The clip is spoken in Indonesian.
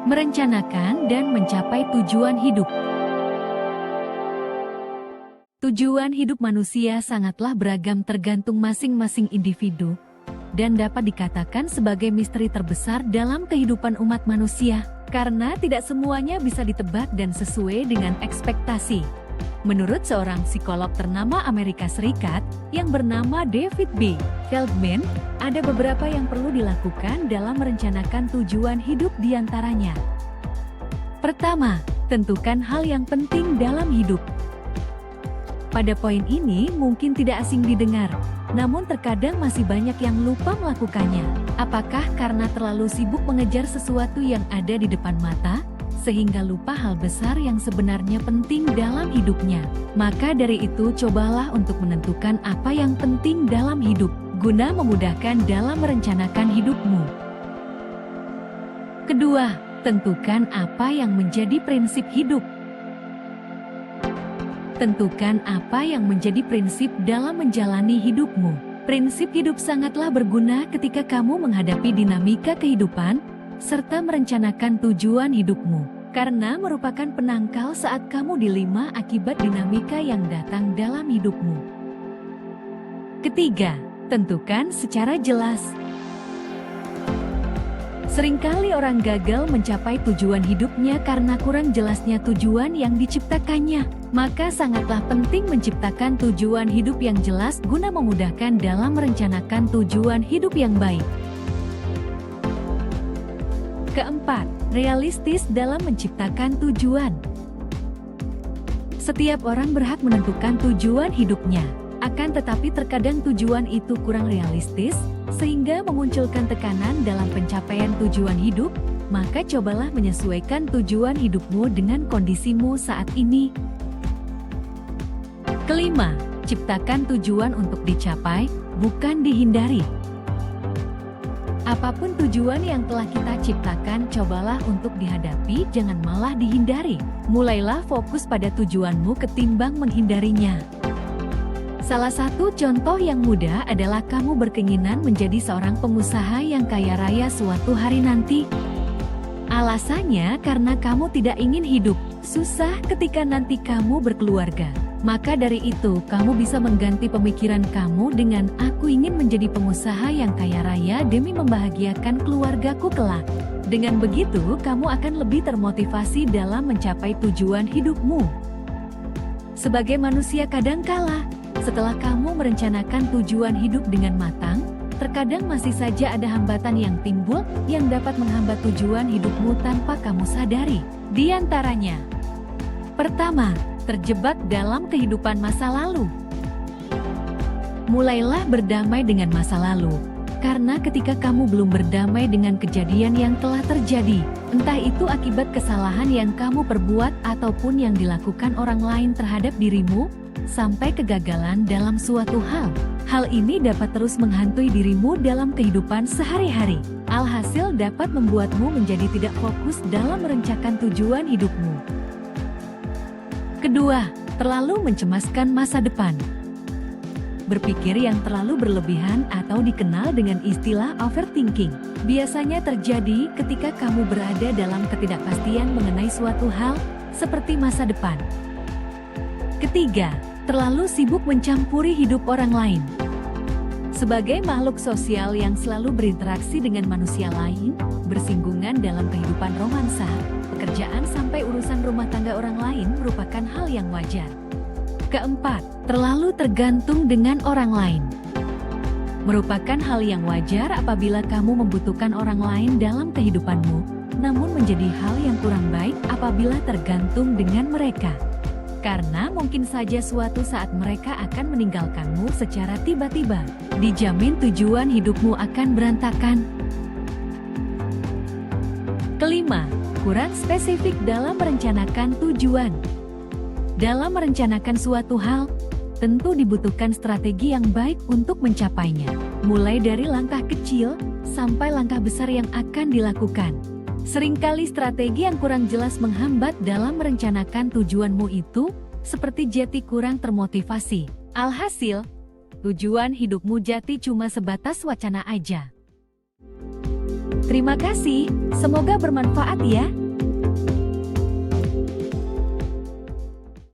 Merencanakan dan mencapai tujuan hidup. Tujuan hidup manusia sangatlah beragam tergantung masing-masing individu, dan dapat dikatakan sebagai misteri terbesar dalam kehidupan umat manusia, karena tidak semuanya bisa ditebak dan sesuai dengan ekspektasi. Menurut seorang psikolog ternama Amerika Serikat yang bernama David B. Feldman, ada beberapa yang perlu dilakukan dalam merencanakan tujuan hidup diantaranya. Pertama, tentukan hal yang penting dalam hidup. Pada poin ini mungkin tidak asing didengar, namun terkadang masih banyak yang lupa melakukannya. Apakah karena terlalu sibuk mengejar sesuatu yang ada di depan mata, sehingga lupa hal besar yang sebenarnya penting dalam hidupnya? Maka dari itu cobalah untuk menentukan apa yang penting dalam hidup, guna memudahkan dalam merencanakan hidupmu. Kedua, tentukan apa yang menjadi prinsip hidup. Tentukan apa yang menjadi prinsip dalam menjalani hidupmu. Prinsip hidup sangatlah berguna ketika kamu menghadapi dinamika kehidupan, serta merencanakan tujuan hidupmu, karena merupakan penangkal saat kamu dilema akibat dinamika yang datang dalam hidupmu. Ketiga, tentukan secara jelas. Seringkali orang gagal mencapai tujuan hidupnya karena kurang jelasnya tujuan yang diciptakannya. Maka sangatlah penting menciptakan tujuan hidup yang jelas guna memudahkan dalam merencanakan tujuan hidup yang baik. Keempat, realistis dalam menciptakan tujuan. Setiap orang berhak menentukan tujuan hidupnya. Akan tetapi terkadang tujuan itu kurang realistis, sehingga memunculkan tekanan dalam pencapaian tujuan hidup. Maka cobalah menyesuaikan tujuan hidupmu dengan kondisimu saat ini. Kelima, ciptakan tujuan untuk dicapai, bukan dihindari. Apapun tujuan yang telah kita ciptakan, cobalah untuk dihadapi, jangan malah dihindari. Mulailah fokus pada tujuanmu ketimbang menghindarinya. Salah satu contoh yang mudah adalah kamu berkeinginan menjadi seorang pengusaha yang kaya raya suatu hari nanti. Alasannya karena kamu tidak ingin hidup susah ketika nanti kamu berkeluarga. Maka dari itu kamu bisa mengganti pemikiran kamu dengan aku ingin menjadi pengusaha yang kaya raya demi membahagiakan keluargaku kelak. Dengan begitu kamu akan lebih termotivasi dalam mencapai tujuan hidupmu. Sebagai manusia kadangkala, setelah kamu merencanakan tujuan hidup dengan matang, terkadang masih saja ada hambatan yang timbul yang dapat menghambat tujuan hidupmu tanpa kamu sadari. Di antaranya, pertama, terjebak dalam kehidupan masa lalu. Mulailah berdamai dengan masa lalu, karena ketika kamu belum berdamai dengan kejadian yang telah terjadi, entah itu akibat kesalahan yang kamu perbuat ataupun yang dilakukan orang lain terhadap dirimu, sampai kegagalan dalam suatu hal. Hal ini dapat terus menghantui dirimu dalam kehidupan sehari-hari. Alhasil dapat membuatmu menjadi tidak fokus dalam merencanakan tujuan hidupmu. Kedua, terlalu mencemaskan masa depan. Berpikir yang terlalu berlebihan atau dikenal dengan istilah overthinking, biasanya terjadi ketika kamu berada dalam ketidakpastian mengenai suatu hal, seperti masa depan. Ketiga, terlalu sibuk mencampuri hidup orang lain. Sebagai makhluk sosial yang selalu berinteraksi dengan manusia lain, bersinggungan dalam kehidupan romansa, pekerjaan sampai urusan rumah tangga orang lain merupakan hal yang wajar. Keempat, terlalu tergantung dengan orang lain. Merupakan hal yang wajar apabila kamu membutuhkan orang lain dalam kehidupanmu, namun menjadi hal yang kurang baik apabila tergantung dengan mereka. Karena mungkin saja suatu saat mereka akan meninggalkanmu secara tiba-tiba. Dijamin tujuan hidupmu akan berantakan. Kelima, kurang spesifik dalam merencanakan tujuan. Dalam merencanakan suatu hal, tentu dibutuhkan strategi yang baik untuk mencapainya. Mulai dari langkah kecil, sampai langkah besar yang akan dilakukan. Seringkali strategi yang kurang jelas menghambat dalam merencanakan tujuanmu itu, seperti jati kurang termotivasi. Alhasil, tujuan hidupmu jati cuma sebatas wacana aja. Terima kasih, semoga bermanfaat ya.